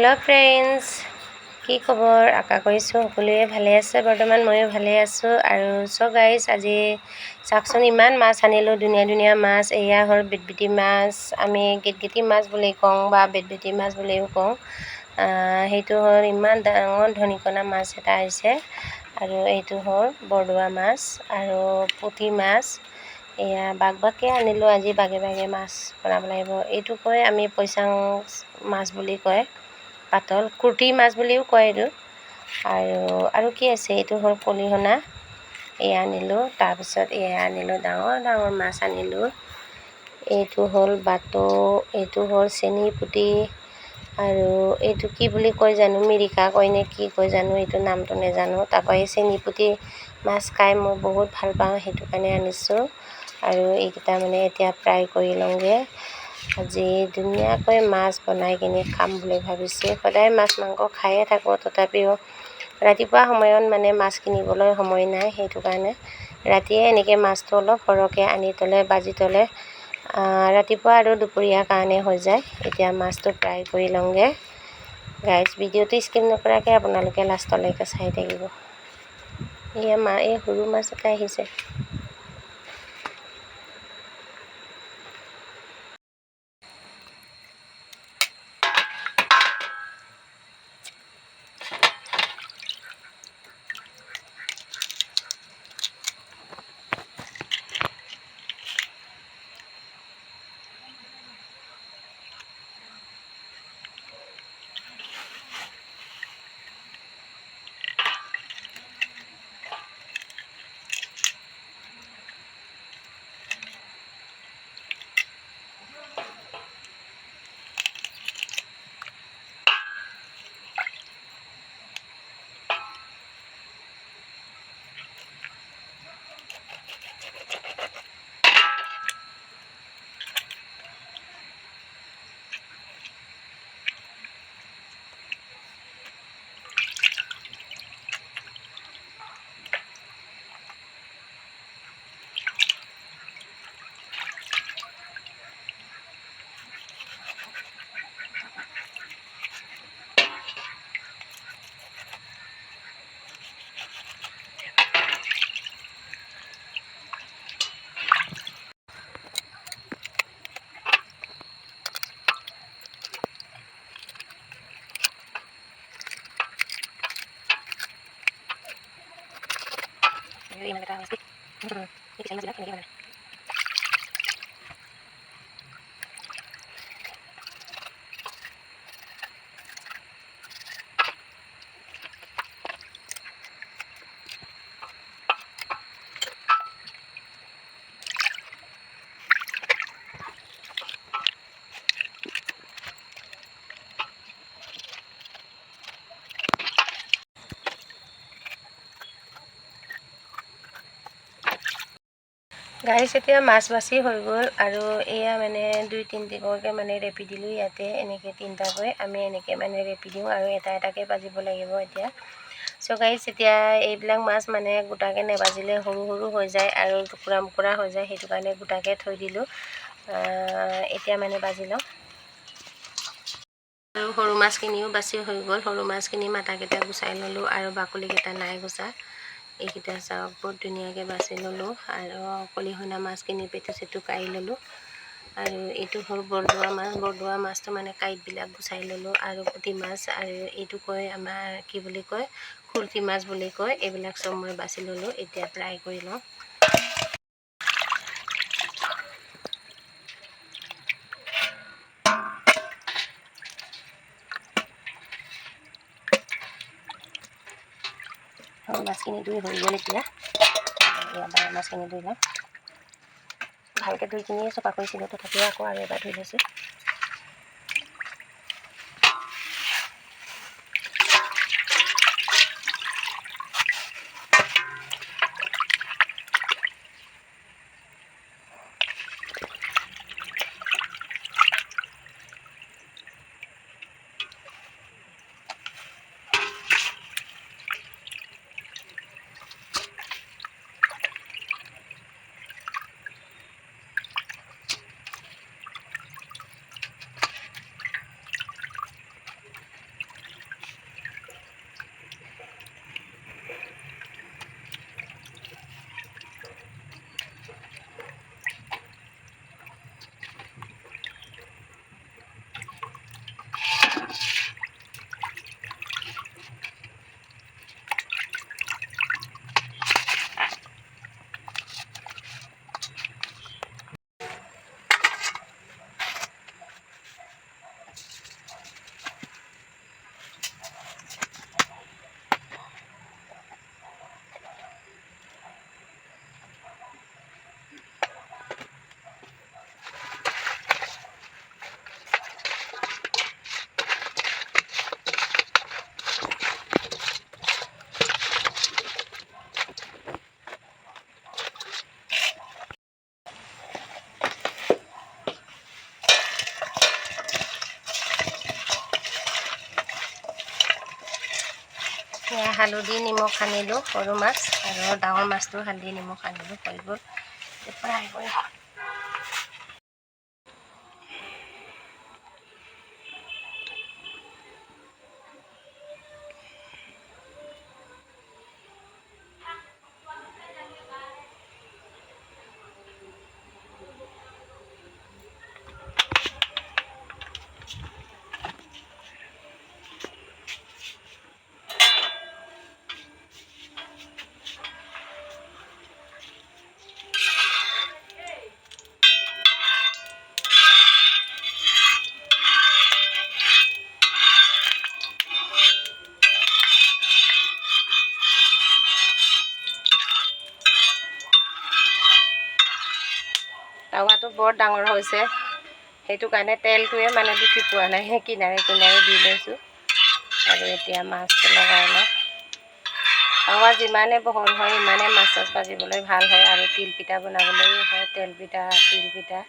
Hello' friends, কি খবৰ? আশা কৰিছোঁ সকলোৱে ভালে আছে। বৰ্তমান ময়ো ভালে আছোঁ। আৰু গাইজ, আজি চাওকচোন, ইমান মাছ আনিলোঁ, ধুনীয়া ধুনীয়া মাছ। এয়া হ'ল বেটবেটি মাছ, আমি গেটগেটি মাছ বুলি কওঁ বা বেটবেটি মাছ বুলিও কওঁ। সেইটো হ'ল ইমান ডাঙৰ ধনিকণা মাছ এটা আহিছে। আৰু এইটো হ'ল বৰদোৱা মাছ আৰু পুঠি মাছ। এয়া বাকে আনিলোঁ আজি, বাগে বাগে মাছ বনাব লাগিব। এইটো কয় আমি পইচাং মাছ বুলি কয়, পাতল কুৰ্তি মাছ বুলিও কয় এইটো। আৰু কি আছে, এইটো হ'ল খলিহনা, এয়া আনিলোঁ। তাৰপিছত এয়া আনিলোঁ, ডাঙৰ ডাঙৰ মাছ আনিলোঁ। এইটো হ'ল বাটো, এইটো হ'ল চেনি পুঠি, আৰু এইটো কি বুলি কয় জানো, মিৰিকা কয় নে কি কয় জানো, এইটো নামটো নাজানো। তাৰপৰা এই চেনি পুঠি মাছ খাই মই বহুত ভাল পাওঁ, সেইটো কাৰণে আনিছোঁ। আৰু এইকেইটা মানে এতিয়া ফ্ৰাই কৰি লওঁগৈ। আজি ধুনীয়াকৈ মাছ বনাই কিনি খাম বুলি ভাবিছোঁ। সদায় মাছ মাংস খায়ে থাকোঁ, তথাপিও ৰাতিপুৱা সময়ত মানে মাছ কিনিবলৈ সময় নাই, সেইটো কাৰণে ৰাতিয়ে এনেকৈ মাছটো অলপ সৰহকৈ আনি থ'লে, বাজি থ'লে ৰাতিপুৱা আৰু দুপৰীয়াৰ কাৰণে হৈ যায়। এতিয়া মাছটো ফ্ৰাই কৰি লওঁগৈ। গাইজ, ভিডিঅ'টো স্কিপ নকৰাকৈ আপোনালোকে লাষ্টলৈকে চাই থাকিব। এই সৰু মাছ এটা আহিছে। গাইজ, এতিয়া মাছ বাছি হৈ গ'ল। আৰু এয়া মানে 2-3 মানে ৰেপি দিলোঁ ইয়াতে, এনেকৈ 3টাকৈ আমি এনেকৈ মানে ৰেপি দিওঁ আৰু এটা এটাকৈ বাজিব লাগিব এতিয়া। গাইজ, এতিয়া এইবিলাক মাছ মানে গোটাকৈ নেবাজিলে সৰু সৰু হৈ যায় আৰু টুকুৰা মুকুৰা হৈ যায়, সেইটো কাৰণে গোটাকৈ থৈ দিলোঁ। এতিয়া মানে বাজি লওঁ। আৰু সৰু মাছখিনিও বাছি হৈ গ'ল। সৰু মাছখিনি মাথাকেইটা গুচাই ল'লোঁ আৰু বাকলিকেইটা নাই গুচা। এইকেইটা চাওক, বহুত ধুনীয়াকৈ বাছি ল'লোঁ। আৰু খলিহনা মাছখিনি পেটু চেটু কাঢ়ি ল'লোঁ। আৰু এইটো হ'ল বৰদোৱা মাছ। বৰদোৱা মাছটো মানে কাঁইটবিলাক গুচাই ল'লোঁ। আৰু পুঠি মাছ, আৰু এইটো কয় আমাৰ কি বুলি কয়, খুৰ্তি মাছ বুলি কয়। এইবিলাক চব মই বাছি ল'লোঁ। এতিয়া ফ্ৰাই কৰি লওঁ। মাছখিনি ধুই হৈ গ'ল। এতিয়া মাছখিনি ধুই লওঁ। ভালকৈ ধুই কিনিয়ে চফা কৰিছিলোঁ, তথাপিও আকৌ আৰু এবাৰ ধুই লৈছোঁ। হালধি নিমখ সানিলোঁ সৰু মাছ আৰু ডাঙৰ মাছটো হালধি নিমখ সানিলোঁ হৈ গ'ল ফ্ৰাই কৰি টাৱাটো বৰ ডাঙৰ হৈছে সেইটো কাৰণে তেলটোৱে মানে ডুকি পোৱা নাই কিনাৰে কিনাৰে দি লৈছোঁ আৰু এতিয়া মাছটো লগাই লওঁ টাৱা যিমানে বহল হয় ইমানে মাছ চাছ ভাজিবলৈ ভাল হয় আৰু তিলপিঠা বনাবলৈও হয় তেলপিঠা তিলপিঠা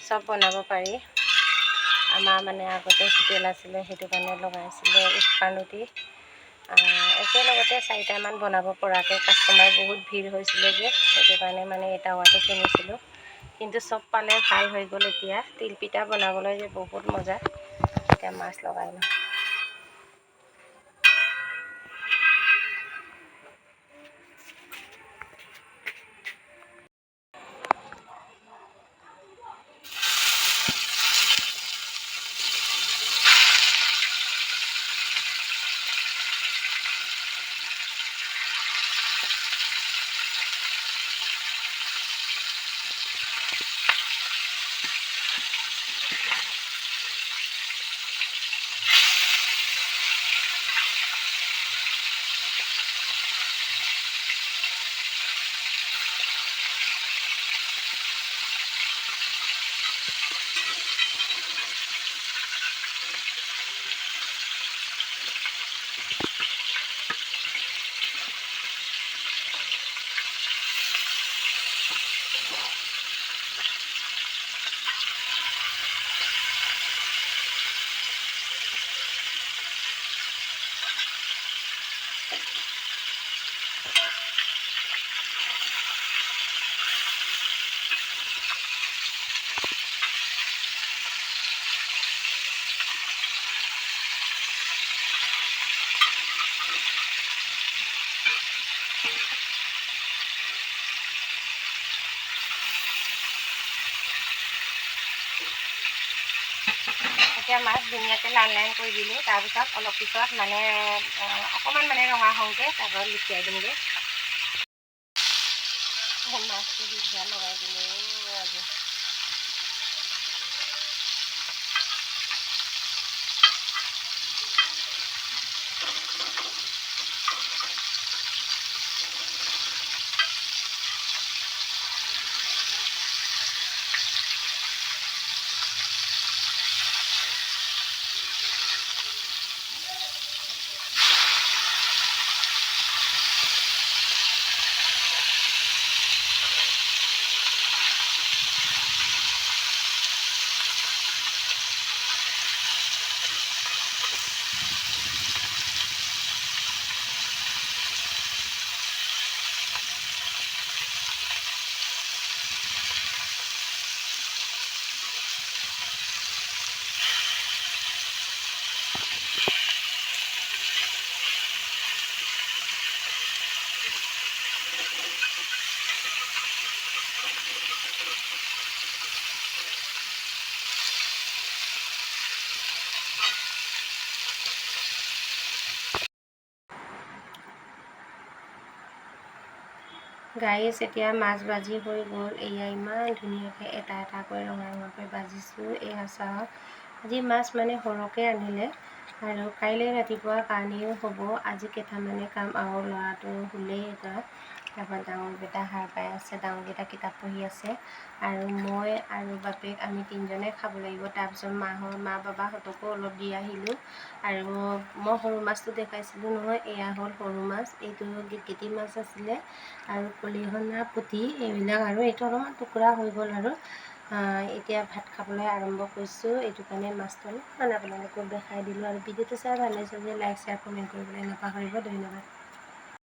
চব বনাব পাৰি আমাৰ মানে আগতে হোটেল আছিলে সেইটো কাৰণে লগাইছিলে উৎপানুতি একেলগতে 4টামান বনাব পৰাকৈ কাষ্টমাৰ বহুত ভিৰ হৈছিলে যে সেইটো কাৰণে মানে এই টাৱাটো কিনিছিলোঁ কিন্তু চব পালে ভাল হৈ গ'ল এতিয়া তিলপিঠা বনাবলৈ যে বহুত মজা এতিয়া মাছ লগাই লওঁ এতিয়া মাছ ধুনীয়াকৈ লাইন লাইন কৰি দিলোঁ তাৰপিছত অলপ পিছত মানে অকণমান মানে ৰঙা হওঁতে তাৰপৰা লুটিয়াই দিমগৈ মাছটো দিগদাৰ লগাই দিলোঁ আজি গাইছ এতিয়া মাছ ভাজি হৈ গ'ল এয়া ইমান ধুনীয়াকৈ এটা এটাকৈ ৰঙা ৰঙাকৈ ভাজিছোঁ এয়া চাওক আজি মাছ মানে সৰহকৈ আনিলে আৰু কাইলৈ ৰাতিপুৱা কাৰণেও হ'ব আজি কেইটামানে কাম আৰু ল'ৰাটো শুলেই এটা তাৰপৰা ডাঙৰকেইটা সাৰ পাই আছে ডাঙৰকেইটা কিতাপ পঢ়ি আছে আৰু মই আৰু বাপেক আমি তিনিজনে খাব লাগিব তাৰপিছত মা বাবাহঁতকো অলপ দি আহিলোঁ আৰু মই সৰু মাছটো দেখাইছিলোঁ নহয় এয়া হ'ল সৰু মাছ এইটো গিতগিতি মাছ আছিলে আৰু খলিহনা পুঠি এইবিলাক আৰু এইটো অলপমান টুকুৰা হৈ গ'ল আৰু এতিয়া ভাত খাবলৈ আৰম্ভ কৰিছোঁ। এইটো কাৰণে মাছটো অলপমান আপোনালোকক দেখাই দিলোঁ আৰু ভিডিঅ'টো চাই ভাল লাগিছে যদি লাইক শ্বেয়াৰ কমেণ্ট কৰিবলৈ নাপাহৰিব। ধন্যবাদ।